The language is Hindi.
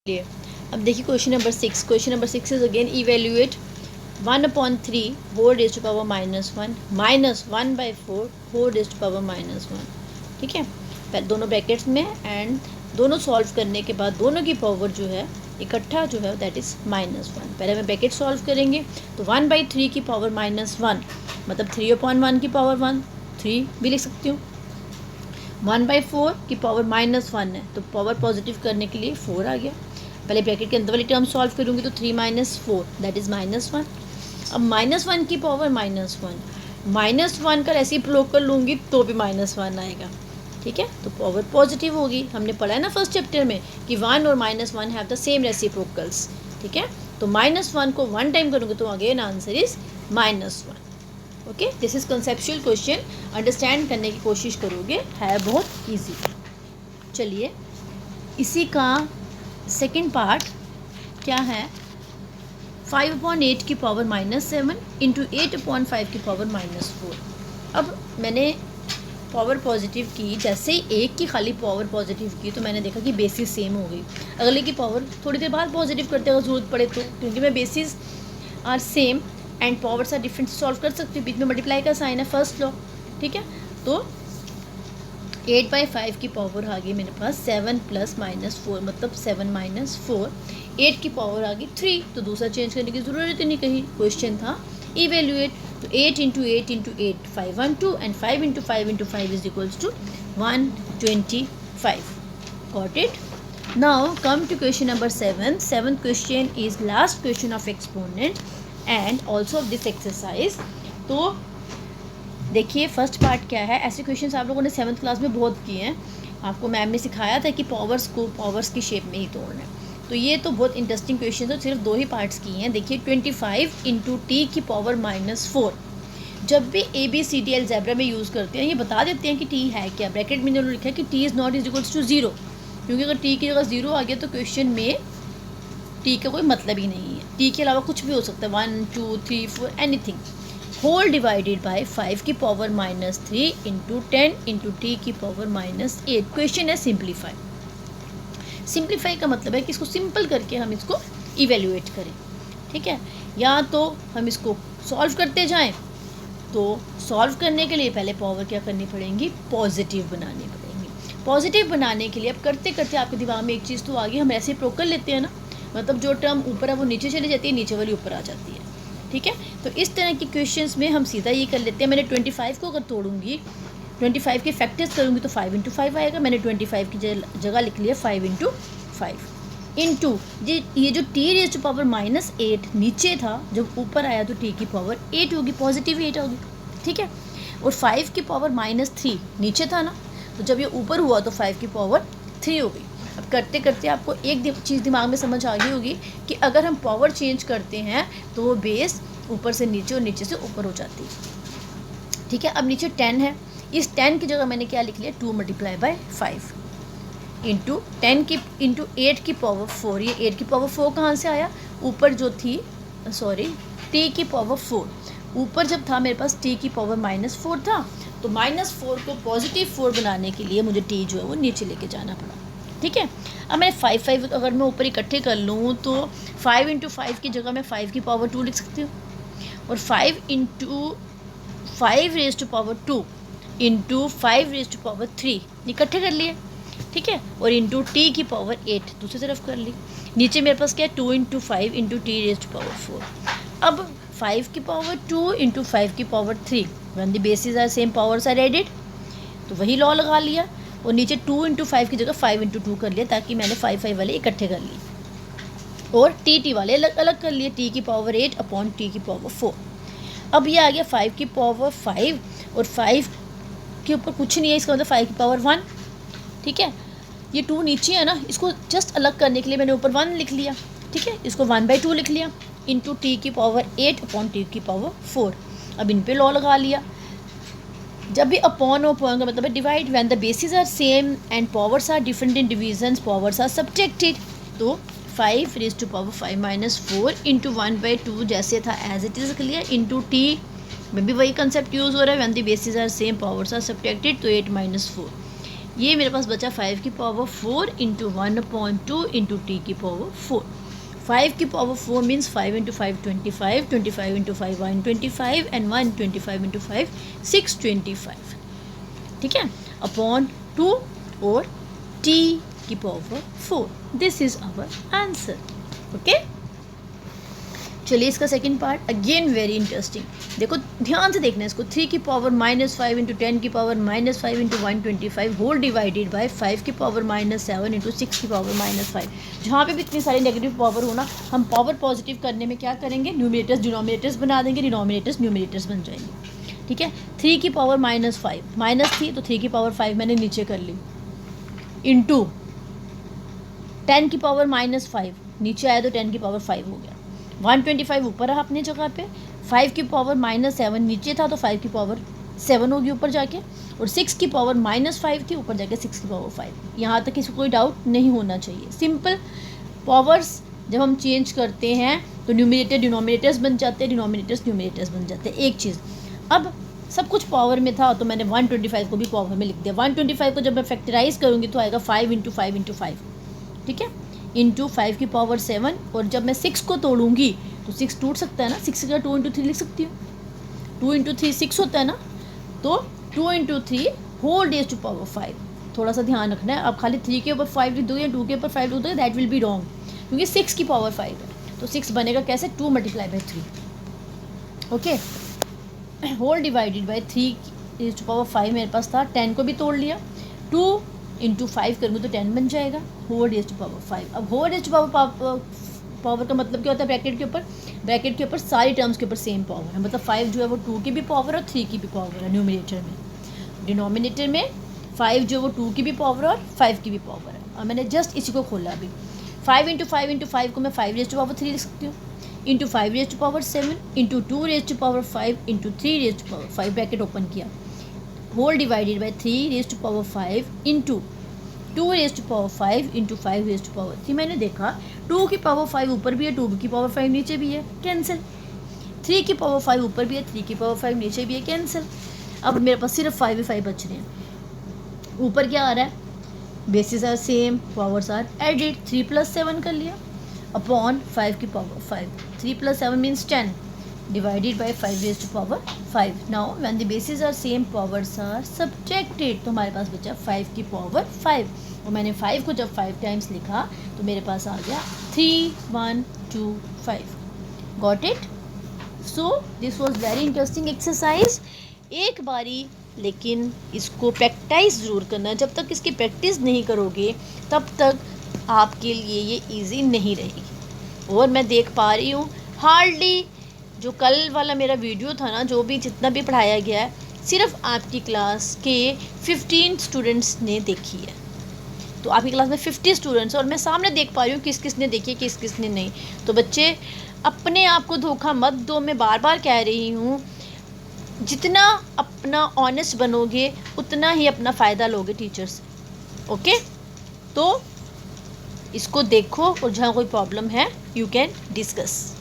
लिए अब देखिए question number 6. Question number 6 is again evaluate 1/3 whole raise to power -1 minus 1/4 whole raise to power -1. ठीक है, पहले दोनों ब्रैकेट्स में एंड दोनों सॉल्व करने के बाद दोनों की पावर जो है इकट्ठा जो है दैट इज़ -1. पहले मैं ब्रैकेट सॉल्व करेंगे तो 1/3 की पावर -1 मतलब 3/1 की पावर 1 3 भी लिख सकती हूँ. 1/4 की पावर -1 है तो पावर पॉजिटिव करने के लिए 4 आ गया. पहले ब्रैकेट के अंदर वाली टर्म सॉल्व करूँगी तो 3 - 4 दैट इज़ -1. अब -1 की पावर -1 का ऐसे ही प्रयोग कर लूँगी तो भी -1 आएगा. ठीक है, तो पावर पॉजिटिव होगी. हमने पढ़ा है ना फर्स्ट चैप्टर में कि 1 और -1 हैव द सेम रेसिप्रोकल्स. ठीक है, तो -1 को 1 टाइम करूँगी तो again answer is -1. Okay, this is conceptual question. Understand करने की कोशिश करोगे, है बहुत ईजी. चलिए इसी का सेकेंड पार्ट क्या है. 5/8 की पावर -7 इंटू 8/5 की पावर -4. अब मैंने पावर पॉजिटिव की, जैसे ही एक की खाली पावर पॉजिटिव की तो मैंने देखा कि बेसिस सेम हो गई. अगले की पावर थोड़ी देर बाद पॉजिटिव करते अगर ज़रूरत पड़े तो, क्योंकि मैं bases are same and powers are different solve कर सकती हूँ. बीच में मल्टीप्लाई का साइन है, फर्स्ट लॉ. ठीक है, तो 8/5 की पावर आ गई मेरे पास 7 + -4 मतलब 7 - 4. 8 की पावर आ गई 3, तो दूसरा चेंज करने की ज़रूरत ही नहीं. कहीं क्वेश्चन था इवेल्युएट, तो 8 × 8 × 8 512 and 5 × 5 × 5 is equals to 125. Got it? Now come to question number 7. Seventh question is last question of exponent and also of this exercise. तो देखिए फर्स्ट पार्ट क्या है. ऐसे क्वेश्चंस आप लोगों ने 7th क्लास में बहुत किए हैं. आपको मैम ने सिखाया था कि पावर्स को पावर्स की शेप में ही तोड़ना है. तो ये तो बहुत इंटरेस्टिंग क्वेश्चन है. सिर्फ 2 ही पार्ट्स किए हैं. देखिए 25 × t की पावर -4. जब भी ABCD अलजेब्रा में यूज़ करते हैं ये बता देते हैं कि t है क्या. ब्रैकेट में इन्होंने लिखा है कि t is not equals to 0, क्योंकि अगर t की जगह 0 आ गया तो क्वेश्चन में t का कोई मतलब ही नहीं है. t के अलावा कुछ भी हो सकता है, 1 2 3 4 एनीथिंग. होल डिवाइडेड बाय 5 की पावर -3 इंटू 10 इंटू टी की पावर -8. क्वेश्चन है सिंप्लीफाई. सिंप्लीफाई का मतलब है कि इसको सिंपल करके हम इसको इवेल्युएट करें. ठीक है, या तो हम इसको सॉल्व करते जाएं, तो सॉल्व करने के लिए पहले पावर क्या करनी पड़ेगी, पॉजिटिव बनानी पड़ेगी. पॉजिटिव बनाने के लिए अब करते करते आपके दिमाग में एक चीज़ तो आ गई, हम ऐसे प्रोक कर लेते हैं ना, मतलब जो टर्म ऊपर है वो नीचे चली जाती है, नीचे वाली ऊपर आ जाती है. ठीक है, तो इस तरह की क्वेश्चंस में हम सीधा ये कर लेते हैं. मैंने 25 को अगर तोड़ूंगी, 25 के फैक्टर्स करूँगी तो 5 × 5 आएगा. मैंने 25 की जगह लिख लिया 5 × 5 इंटू ये जो t रेज़ टू पावर -8 नीचे था, जब ऊपर आया तो t की पावर 8 होगी, पॉजिटिव 8 होगी. ठीक है, और 5 की पावर -3 नीचे था ना, तो जब ये ऊपर हुआ तो 5 की पावर 3 हो गई. अब करते करते आपको एक चीज़ दिमाग में समझ आ गई होगी कि अगर हम पावर चेंज करते हैं तो वो बेस ऊपर से नीचे और नीचे से ऊपर हो जाती है. ठीक है, अब नीचे 10 है. इस 10 की जगह मैंने क्या लिख लिया, 2 × 5 इंटू 10 की इंटू 8 की पावर 4. ये 8 की पावर 4 कहाँ से आया, ऊपर जो थी t की पावर 4. ऊपर जब था मेरे पास t की पावर -4 था, तो -4 को पॉजिटिव 4 बनाने के लिए मुझे t जो है वो नीचे लेके जाना पड़ा. ठीक है, अब मैं 5 अगर मैं ऊपर इकट्ठे कर लूँ तो 5 × 5 की जगह मैं 5 की पावर 2 लिख सकती हूँ, और 5 × 5 raise to power 2 into 5 raise to power 3 इकट्ठे कर लिए. ठीक है, और इंटू टी की पावर 8 दूसरी तरफ कर ली. नीचे मेरे पास क्या है, 2 × 5 into T raise to power 4. अब 5 की पावर 2 इंटू 5 की power 3 when the basis are same powers are added, तो वही लॉ लगा लिया. और नीचे 2 × 5 की जगह 5 × 2 कर लिया, ताकि मैंने 5 वाले इकट्ठे कर लिए और टी वाले अलग अलग कर लिए. टी की पावर 8 अपॉन टी की पावर 4. अब ये आ गया 5 की पावर 5, और 5 के ऊपर कुछ नहीं है, इसका मतलब 5 की पावर 1. ठीक है, ये 2 नीचे है ना, इसको जस्ट अलग करने के लिए मैंने ऊपर 1 लिख लिया. ठीक है, इसको 1/2 लिख लिया इंटू टी की पावर 8 अपॉन टी की पावर 4. अब इन पे लॉ लगा लिया. जब भी अपॉन का मतलब है divide. When the basis are same and powers are different in divisions, powers are subtracted. तो 5 रेज़ टू पावर 5 - 4 इंटू 1/2 जैसे था as it is clear, into T में भी वही कंसेप्ट यूज़ हो रहा है. When the basis are same powers are subtracted, तो 8 - 4 ये मेरे पास बचा 5 की पावर 4 इंटू 1/2 इंटू टी की पावर 4. 5 की power 4 means 5 into 5 25, 25 into 5 125 and 125 into 5 625. ठीक है, अपॉन 2 और टी की power 4. This is our answer. Okay, चलिए इसका second part again very interesting. देखो ध्यान से देखना है इसको. 3 की पावर -5 इंटू 10 की power -5 into 125 whole divided by 5 की पावर -7 इंटू 6 की पावर -5. जहाँ पे भी इतनी सारी नेगेटिव पावर हो ना, हम पावर पॉजिटिव करने में क्या करेंगे, न्यूमिनेटर्स डिनोमिनेटर्स बना देंगे, डिनोमिनेटर्स न्यूमिनेटर्स बन जाएंगे. ठीक है, 3 की पावर -5 माइनस थी तो 3 की पावर 5 मैंने नीचे कर ली, इंटू 10 की पावर -5 नीचे आया तो 10 की पावर 5 हो गया. 125 ऊपर रहा अपनी जगह पे, 5 की पावर -7 नीचे था तो 5 की पावर 7 होगी ऊपर जाके, और 6 की पावर -5 थी ऊपर जाके 6 की पावर 5. यहाँ तक किसी को कोई डाउट नहीं होना चाहिए. सिंपल पावर्स जब हम चेंज करते हैं तो न्यूमिनेटर डिनोमिनेटर्स बन जाते हैं, डिनोमिनेटर्स न्यूमिनेटर्स बन जाते हैं. एक चीज़, अब सब कुछ पावर में था तो मैंने 125 को भी पावर में लिख दिया. 125 को जब मैं फैक्टराइज करूँगी तो आएगा 5 इंटू 5 इंटू 5. ठीक है, इंटू 5 की पावर 7. और जब मैं 6 को तोड़ूंगी तो 6 टूट सकता है ना, 6 का 2 इंटू 3 लिख सकती हूँ. 2 इंटू 3 6 होता है ना, तो 2 into 3 whole raise to power 5. थोड़ा सा ध्यान रखना है. अब खाली 3 के ऊपर 5 लिख दो या 2 के ऊपर 5 लिख दो, दैट विल बी रॉन्ग, क्योंकि 6 की पावर 5 है. तो 6 बनेगा कैसे, 2 multiply by 3. Okay, whole divided by 3 raise to power 5 मेरे पास था. 10 को भी तोड़ लिया, 2 इंटू 5 करूँगी तो 10 बन जाएगा, होल रेज़ टू पावर 5. अब होल रेज़ टू पावर का मतलब क्या होता है, ब्रैकेट के ऊपर सारी टर्म्स के ऊपर सेम पावर है. मतलब 5 जो है वो 2 की भी पावर और 3 की भी पावर है न्यूमिनेटर में. डिनोमिनेटर में 5 जो वो 2 की भी पावर और 5 की भी पावर है. और मैंने जस्ट इसी को खोला अभी. 5 इंटू 5 इंटू 5 को मैं 5 रेज़ टू पावर 3 लिख सकती हूँ, into 5 raise to power 7 into 2 raise to power 5 into 3 raise to power 5, bracket open किया, whole divided by 3 raise to power 5 into 2 raise to power 5 into 5 raise to power 3. मैंने देखा 2 की पावर 5 ऊपर भी है, 2 की पावर 5 नीचे भी है, कैंसिल. 3 की पावर 5 ऊपर भी है, 3 की पावर 5 नीचे भी है, कैंसिल. अब मेरे पास सिर्फ 5 ही 5 बच रहे हैं. ऊपर क्या आ रहा है, basis are same, powers are added. 3 + 7 कर लिया अपॉन 5 की power 5. 3 + 7 means 10 divided by 5 raise to power 5. Now when the basis are same, powers are subtracted, तो हमारे पास बचा 5 की पावर 5. और मैंने 5 को जब 5 टाइम्स लिखा तो मेरे पास आ गया 3 1 2 5. Got it. So this was very interesting exercise. एक बारी लेकिन इसको प्रैक्टिस ज़रूर करना. जब तक इसकी प्रैक्टिस नहीं करोगे तब तक आपके लिए ये इजी नहीं रहेगी. और मैं देख पा रही हूँ हार्डली जो कल वाला मेरा वीडियो था ना, जो भी जितना भी पढ़ाया गया है, सिर्फ आपकी क्लास के 15 स्टूडेंट्स ने देखी है. तो आपकी क्लास में 50 स्टूडेंट्स, और मैं सामने देख पा रही हूँ किस किस ने देखी है, किस किस ने नहीं. तो बच्चे अपने आप को धोखा मत दो. मैं बार बार कह रही हूँ, जितना अपना ऑनेस्ट बनोगे उतना ही अपना फ़ायदा लोगे टीचर से. ओके, तो इसको देखो और जहाँ कोई प्रॉब्लम है यू कैन डिस्कस.